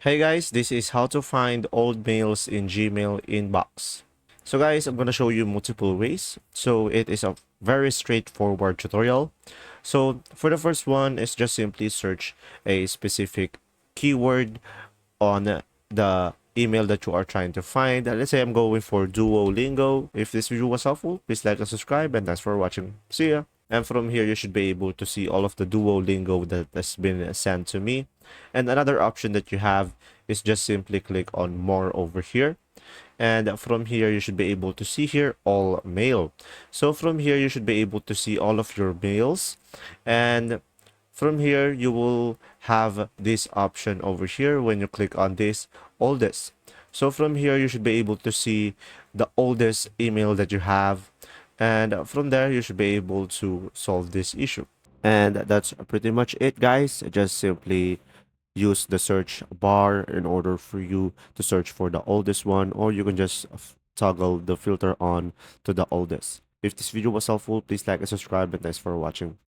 Hey guys, this is how to find old mails in Gmail inbox. So guys, I'm gonna show you multiple ways. So it is a very straightforward tutorial. So for the first one is just simply search a specific keyword on the email that you are trying to find. Let's say I'm going for Duolingo. If this video was helpful, please like and subscribe, and thanks for watching. See ya. And from here, you should be able to see all of the Duolingo that has been sent to me. And another option that you have is just simply click on more over here. And from here, you should be able to see here all mail. So from here, you should be able to see all of your mails. And from here, you will have this option over here when you click on this oldest. So from here, you should be able to see the oldest email that you have. And from there, you should be able to solve this issue. And that's pretty much it, guys. Just simply use the search bar in order for you to search for the oldest one, or you can just toggle the filter on to the oldest. If this video was helpful, please like and subscribe, and thanks for watching.